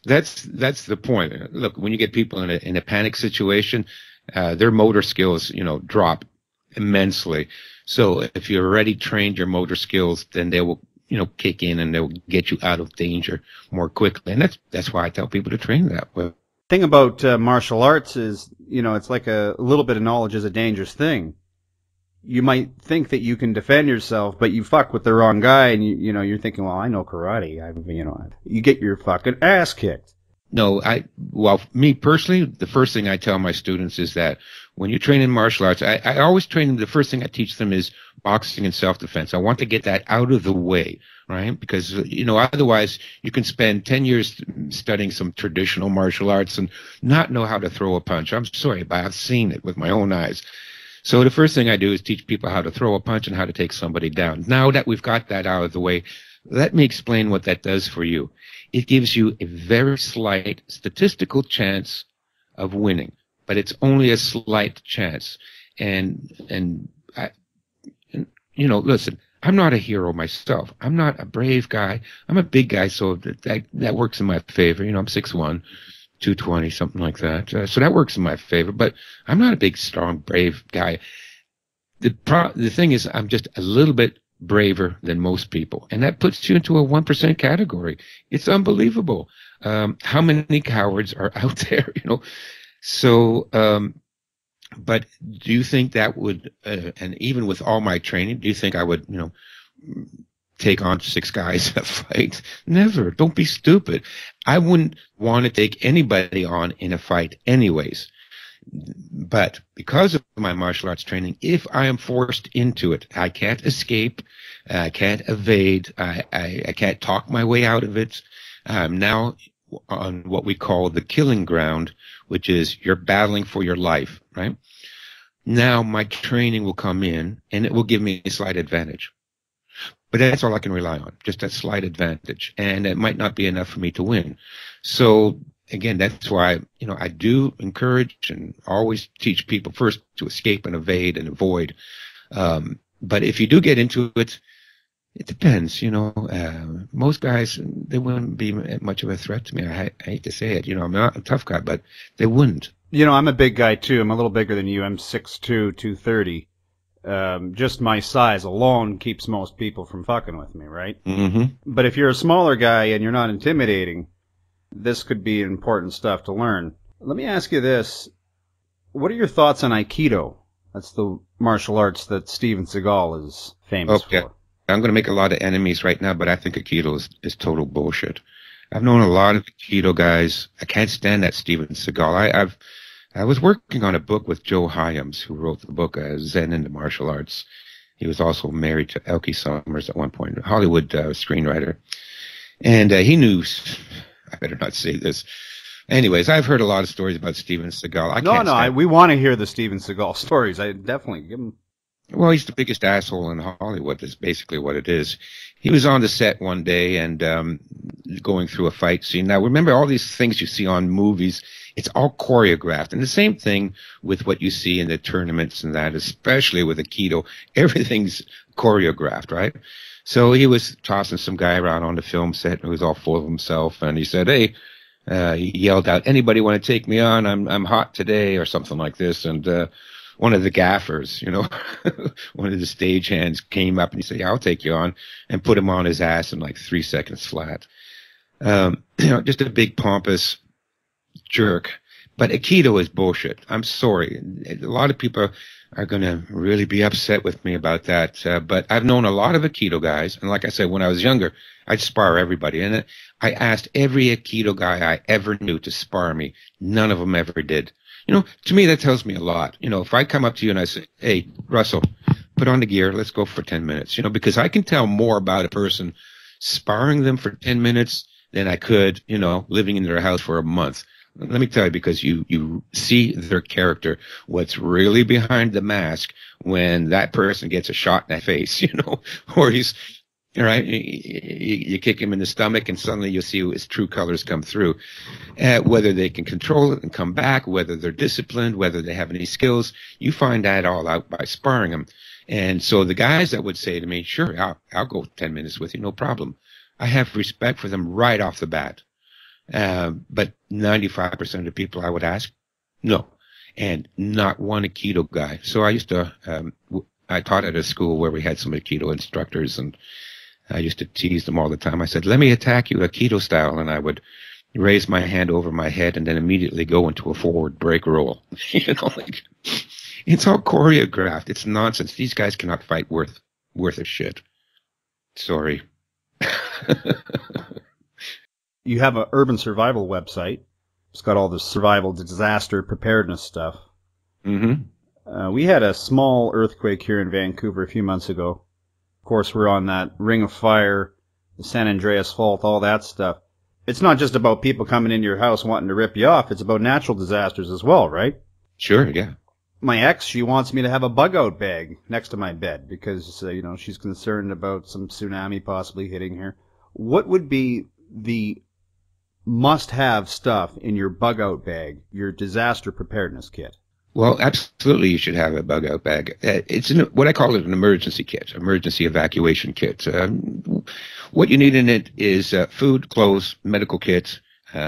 That's the point. Look, when you get people in a panic situation, their motor skills, drop immensely. So if you already trained your motor skills, then they will, kick in and they'll get you out of danger more quickly. And that's why I tell people to train that way. Thing about martial arts is, it's like a little bit of knowledge is a dangerous thing. You might think that you can defend yourself, but you fuck with the wrong guy, and you're thinking, well, I know karate. You get your fucking ass kicked. No, me personally, the first thing I tell my students is that when you train in martial arts, I always train them. The first thing I teach them is boxing and self-defense. I want to get that out of the way, right? Because, otherwise you can spend 10 years studying some traditional martial arts and not know how to throw a punch. I'm sorry, but I've seen it with my own eyes. So the first thing I do is teach people how to throw a punch and how to take somebody down. Now that we've got that out of the way, let me explain what that does for you. It gives you a very slight statistical chance of winning, but it's only a slight chance. And listen, I'm not a hero myself. I'm not a brave guy. I'm a big guy, so that works in my favor. I'm 6'1", 220, something like that. So that works in my favor, but I'm not a big, strong, brave guy. The thing is, I'm just a little bit braver than most people, and that puts you into a 1% category. It's unbelievable how many cowards are out there, So, but do you think that would, and even with all my training, do you think I would, take on 6 guys in a fight. Never. Don't be stupid. I wouldn't want to take anybody on in a fight anyways. But because of my martial arts training, if I am forced into it, I can't escape. I can't evade. I can't talk my way out of it. I'm now on what we call the killing ground, which is you're battling for your life, right? Now my training will come in and it will give me a slight advantage. But that's all I can rely on, just that slight advantage. And it might not be enough for me to win. So again, that's why, I do encourage and always teach people first to escape and evade and avoid. But if you do get into it, it depends, most guys, they wouldn't be much of a threat to me. I hate to say it, I'm not a tough guy, but they wouldn't. I'm a big guy too. I'm a little bigger than you. I'm 6'2", 230. Just my size alone keeps most people from fucking with me, right? Mm-hmm. But if you're a smaller guy and you're not intimidating, this could be important stuff to learn. Let me ask you this. What are your thoughts on Aikido? That's the martial arts that Steven Seagal is famous for. I'm going to make a lot of enemies right now, but I think Aikido is total bullshit. I've known a lot of Aikido guys. I can't stand that Steven Seagal. I was working on a book with Joe Hyams, who wrote the book Zen in the Martial Arts. He was also married to Elke Summers at one point, a Hollywood screenwriter. And he knew, I better not say this. Anyways, I've heard a lot of stories about Steven Seagal. We want to hear the Steven Seagal stories. I definitely give him. Well, he's the biggest asshole in Hollywood. That's basically what it is. He was on the set one day and going through a fight scene. Now, remember all these things you see on movies, it's all choreographed. And the same thing with what you see in the tournaments and that, especially with Aikido. Everything's choreographed, right? So he was tossing some guy around on the film set who was all full of himself. And he said, hey, he yelled out, anybody want to take me on? I'm hot today, or something like this. And one of the gaffers, one of the stagehands came up and he said, yeah, I'll take you on, and put him on his ass in like 3 seconds flat. Just a big pompous jerk. But Aikido is bullshit. I'm sorry. A lot of people are going to really be upset with me about that. But I've known a lot of Aikido guys. And like I said, when I was younger, I'd spar everybody. And I asked every Aikido guy I ever knew to spar me. None of them ever did. To me, that tells me a lot. If I come up to you and I say, hey, Russell, put on the gear, let's go for 10 minutes, because I can tell more about a person sparring them for 10 minutes than I could, living in their house for a month. Let me tell you, because you see their character, what's really behind the mask when that person gets a shot in the face, or he's, right? You kick him in the stomach and suddenly you'll see his true colors come through. Whether they can control it and come back, whether they're disciplined, whether they have any skills, you find that all out by sparring them. And so the guys that would say to me, sure, I'll go 10 minutes with you, no problem. I have respect for them right off the bat. But 95% of the people I would ask, no. And not one Aikido guy. So I used to, I taught at a school where we had some Aikido instructors, and I used to tease them all the time. I said, let me attack you Aikido style. And I would raise my hand over my head and then immediately go into a forward break roll. It's all choreographed. It's nonsense. These guys cannot fight worth a shit. Sorry. You have an urban survival website. It's got all the survival disaster preparedness stuff. Mm-hmm. We had a small earthquake here in Vancouver a few months ago. Of course, we're on that Ring of Fire, the San Andreas Fault, all that stuff. It's not just about people coming into your house wanting to rip you off. It's about natural disasters as well, right? Sure, yeah. My ex, she wants me to have a bug-out bag next to my bed because, she's concerned about some tsunami possibly hitting her. What would be the must-have stuff in your bug-out bag, your disaster preparedness kit? Well, absolutely, you should have a bug-out bag. It's what I call it an emergency kit, emergency evacuation kit. What you need in it is food, clothes, medical kit,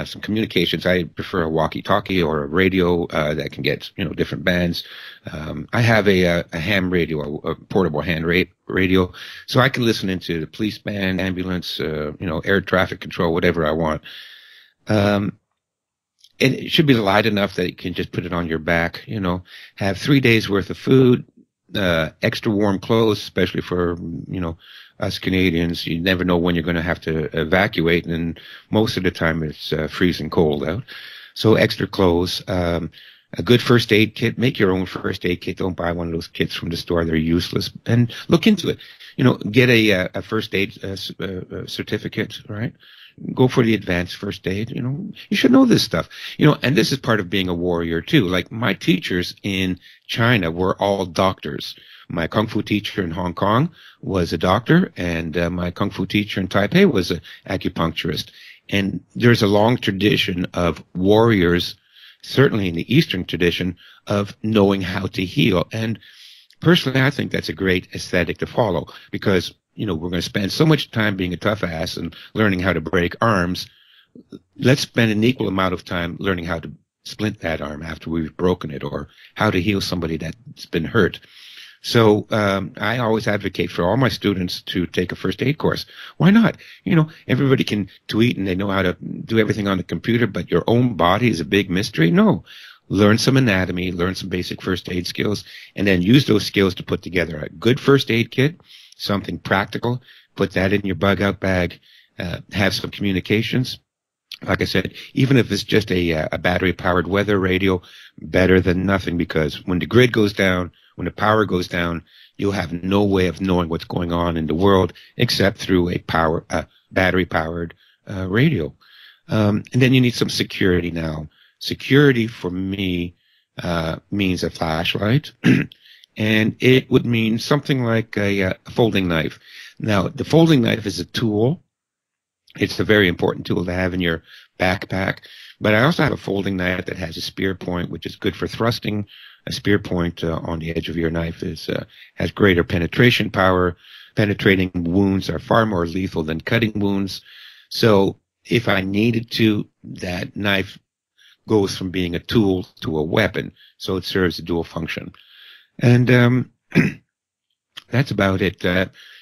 some communications. I prefer a walkie-talkie or a radio that can get different bands. I have a ham radio, a portable hand radio, so I can listen into the police band, ambulance, air traffic control, whatever I want. It should be light enough that you can just put it on your back, have 3 days worth of food, extra warm clothes, especially for, us Canadians. You never know when you're going to have to evacuate, and most of the time it's freezing cold out. So extra clothes, a good first aid kit. Make your own first aid kit. Don't buy one of those kits from the store. They're useless. And look into it. Get a first aid certificate, right? Go for the advanced first aid. You should know this stuff. And this is part of being a warrior too. Like my teachers in China were all doctors. My Kung Fu teacher in Hong Kong was a doctor, and my Kung Fu teacher in Taipei was an acupuncturist. And there's a long tradition of warriors, certainly in the Eastern tradition, of knowing how to heal. And personally, I think that's a great aesthetic to follow, because, we're going to spend so much time being a tough ass and learning how to break arms. Let's spend an equal amount of time learning how to splint that arm after we've broken it, or how to heal somebody that's been hurt. So I always advocate for all my students to take a first aid course. Why not? Everybody can tweet and they know how to do everything on the computer, but your own body is a big mystery. No. Learn some anatomy, learn some basic first aid skills, and then use those skills to put together a good first aid kit, something practical. Put that in your bug-out bag. Have some communications. Like I said, even if it's just a battery-powered weather radio, better than nothing, because when the grid goes down, when the power goes down, you'll have no way of knowing what's going on in the world except through a battery-powered radio. And then you need some security now. Security for me means a flashlight, and it would mean something like a folding knife. Now, the folding knife is a tool. It's a very important tool to have in your backpack. But I also have a folding knife that has a spear point, which is good for thrusting. A spear point on the edge of your knife has greater penetration power. Penetrating wounds are far more lethal than cutting wounds. So if I needed to, that knife goes from being a tool to a weapon. So it serves a dual function. And that's about it.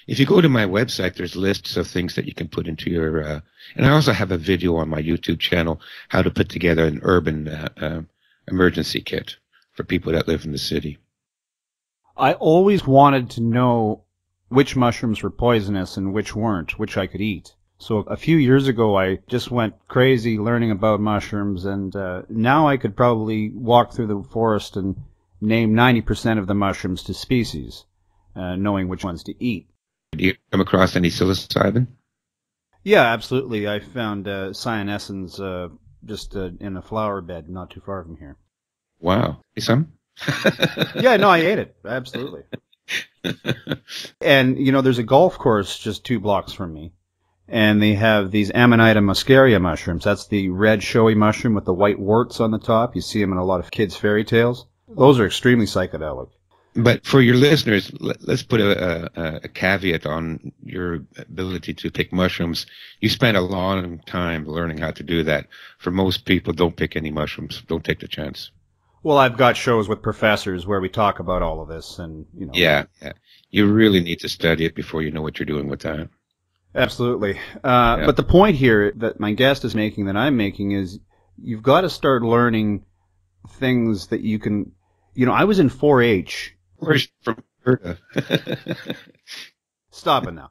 If you go to my website, there's lists of things that you can put into your, and I also have a video on my YouTube channel, how to put together an urban emergency kit for people that live in the city. I always wanted to know which mushrooms were poisonous and which weren't, which I could eat. So a few years ago, I just went crazy learning about mushrooms, and now I could probably walk through the forest and name 90% of the mushrooms to species, knowing which ones to eat. Do you come across any psilocybin? Yeah, absolutely. I found cyanescens just in a flower bed not too far from here. Wow. Some? Yeah, no, I ate it. Absolutely. And, there's a golf course just 2 blocks from me. And they have these Amanita Muscaria mushrooms. That's the red showy mushroom with the white warts on the top. You see them in a lot of kids' fairy tales. Those are extremely psychedelic. But for your listeners, let's put a caveat on your ability to pick mushrooms. You spent a long time learning how to do that. For most people, don't pick any mushrooms. Don't take the chance. Well, I've got shows with professors where we talk about all of this, and Yeah. You really need to study it before you know what you're doing with that. Absolutely. But the point here that my guest is making, that I'm making, is you've got to start learning things that you can. I was in 4-H. Where's from? Stop it now.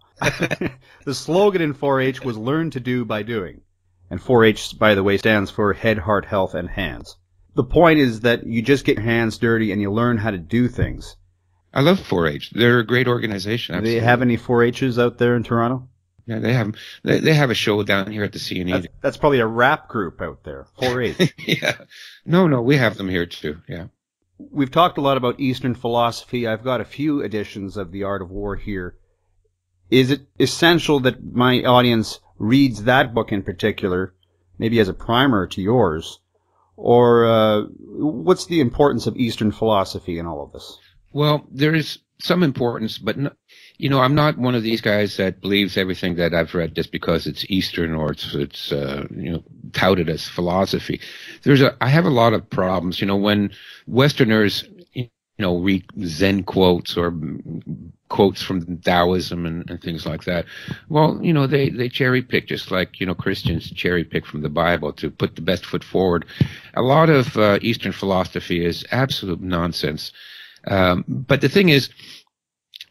The slogan in 4-H was "Learn to do by doing," and 4-H, by the way, stands for Head, Heart, Health, and Hands. The point is that you just get your hands dirty and you learn how to do things. I love 4-H. They're a great organization. Do they have any 4-H's out there in Toronto? Yeah, they have. They have a show down here at the CNE. That's probably a rap group out there. 4-H. Yeah. No, we have them here too. Yeah. We've talked a lot about Eastern philosophy. I've got a few editions of The Art of War here. Is it essential that my audience reads that book in particular, maybe as a primer to yours? Or what's the importance of Eastern philosophy in all of this? Well, there is some importance, but I'm not one of these guys that believes everything that I've read just because it's Eastern or it's touted as philosophy. I have a lot of problems, when Westerners, read Zen quotes or quotes from Taoism and things like that. Well, they cherry pick just like, Christians cherry pick from the Bible to put the best foot forward. A lot of Eastern philosophy is absolute nonsense. But the thing is,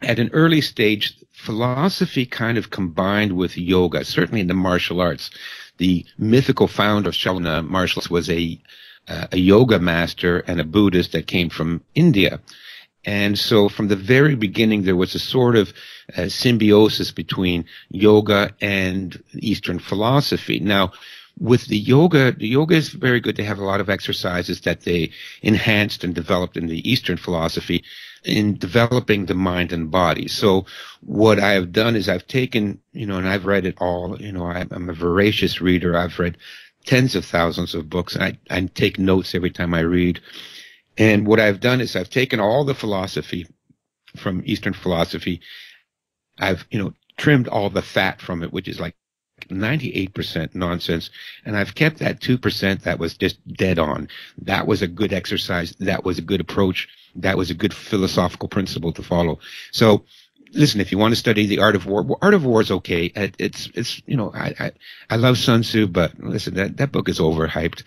at an early stage, philosophy kind of combined with yoga, certainly in the martial arts. The mythical founder of Shaolin martial arts was a yoga master and a Buddhist that came from India. And so from the very beginning, there was a sort of symbiosis between yoga and Eastern philosophy. Now, with the yoga is very good. They have a lot of exercises that they enhanced and developed in the Eastern philosophy in developing the mind and body. So what I have done is I've taken, and I've read it all. I'm a voracious reader. I've read tens of thousands of books. And I take notes every time I read. And what I've done is I've taken all the philosophy from Eastern philosophy. I've, trimmed all the fat from it, which is like 98% nonsense. And I've kept that 2% that was just dead on. That was a good exercise. That was a good approach. That was a good philosophical principle to follow. So listen, if you want to study the art of war is okay. It's I love Sun Tzu, but listen, that book is overhyped.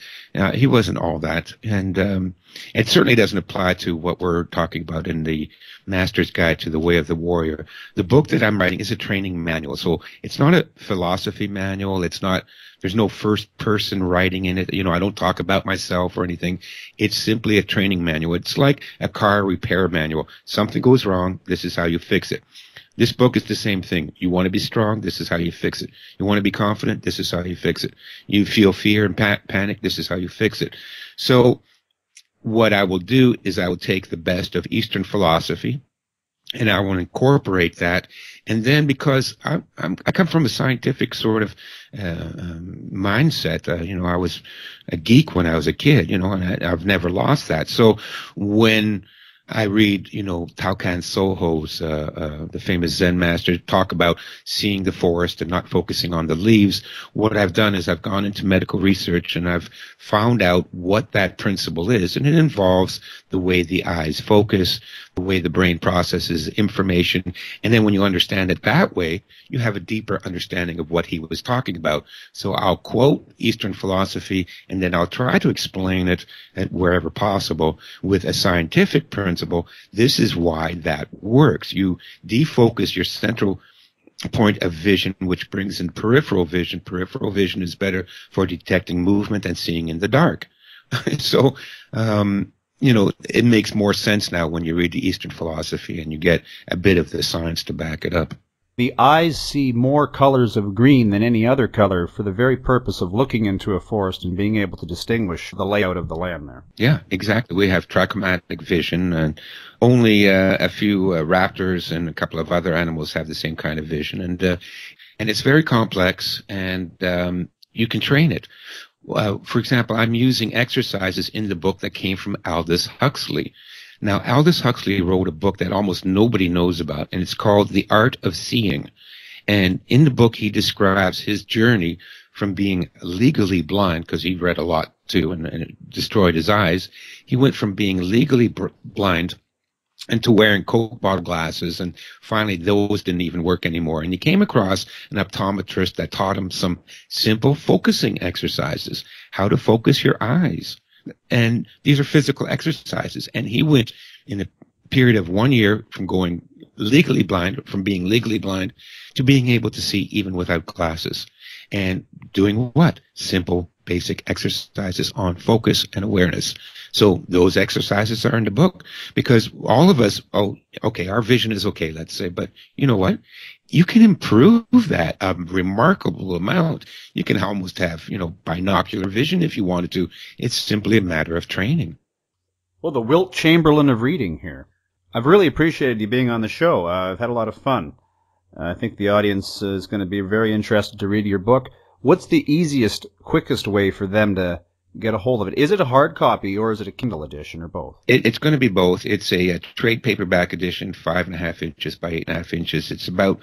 He wasn't all that. And it certainly doesn't apply to what we're talking about in the Master's Guide to the Way of the Warrior. The book that I'm writing is a training manual. So it's not a philosophy manual. There's no first person writing in it. I don't talk about myself or anything. It's simply a training manual. It's like a car repair manual. Something goes wrong. This is how you fix it. This book is the same thing. You want to be strong. This is how you fix it. You want to be confident. This is how you fix it. You feel fear and panic. This is how you fix it. So what I will do is I will take the best of Eastern philosophy and I will incorporate that. And then because I come from a scientific sort of mindset, I was a geek when I was a kid, and I've never lost that. So when I read, Tao-Kan Soho's, the famous Zen master, talk about seeing the forest and not focusing on the leaves. What I've done is I've gone into medical research and I've found out what that principle is. And it involves the way the eyes focus, the way the brain processes information. And then when you understand it that way, you have a deeper understanding of what he was talking about. So I'll quote Eastern philosophy and then I'll try to explain it wherever possible with a scientific principle. This is why that works. You defocus your central point of vision, which brings in peripheral vision. Peripheral vision is better for detecting movement and seeing in the dark. So, it makes more sense now when you read the Eastern philosophy and you get a bit of the science to back it up. The eyes see more colors of green than any other color for the very purpose of looking into a forest and being able to distinguish the layout of the land there. Yeah, exactly. We have trichromatic vision, and only a few raptors and a couple of other animals have the same kind of vision. And it's very complex, and you can train it. For example, I'm using exercises in the book that came from Aldous Huxley. Now, Aldous Huxley wrote a book that almost nobody knows about, and it's called The Art of Seeing. And in the book, he describes his journey from being legally blind, because he read a lot too, and it destroyed his eyes. He went from being legally blind into wearing Coke bottle glasses, and finally those didn't even work anymore. And he came across an optometrist that taught him some simple focusing exercises, how to focus your eyes. And these are physical exercises. And he went in a period of 1 year from being legally blind to being able to see even without glasses. And doing what? Simple, basic exercises on focus and awareness. So those exercises are in the book because all of us, our vision is okay, let's say, but you know what? You can improve that a remarkable amount. You can almost have, binocular vision if you wanted to. It's simply a matter of training. Well, the Wilt Chamberlain of reading here. I've really appreciated you being on the show. I've had a lot of fun. I think the audience is going to be very interested to read your book. What's the easiest, quickest way for them to get a hold of it? Is it a hard copy or is it a Kindle edition or both? It's going to be both. It's a trade paperback edition, 5.5 inches by 8.5 inches. It's about,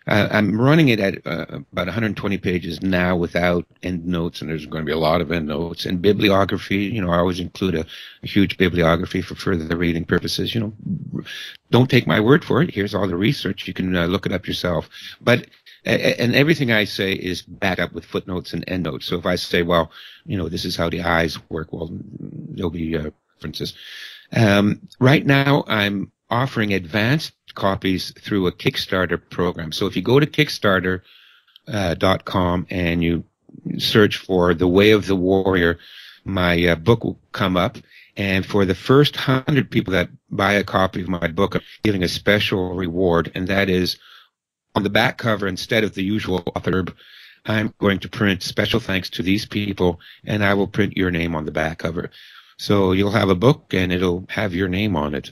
I'm running it at about 120 pages now without endnotes, and there's going to be a lot of endnotes and bibliography. I always include a huge bibliography for further reading purposes. Don't take my word for it. Here's all the research. You can look it up yourself. But and everything I say is backed up with footnotes and endnotes. So if I say, this is how the eyes work, well, there'll be conferences. Right now, I'm offering advanced copies through a Kickstarter program. So if you go to Kickstarter.com and you search for The Way of the Warrior, my book will come up. And for the first 100 people that buy a copy of my book, I'm giving a special reward, and that is on the back cover, instead of the usual author, I'm going to print special thanks to these people, and I will print your name on the back cover. So you'll have a book, and it'll have your name on it.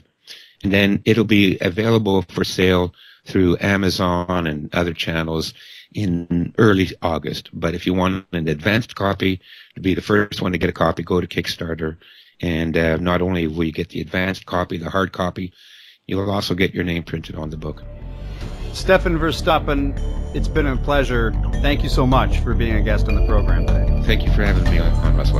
And then it'll be available for sale through Amazon and other channels in early August. But if you want an advanced copy, to be the first one to get a copy, go to Kickstarter. And not only will you get the advanced copy, the hard copy, you'll also get your name printed on the book. Stefan Verstappen, it's been a pleasure. Thank you so much for being a guest on the program today. Thank you for having me on, Russell.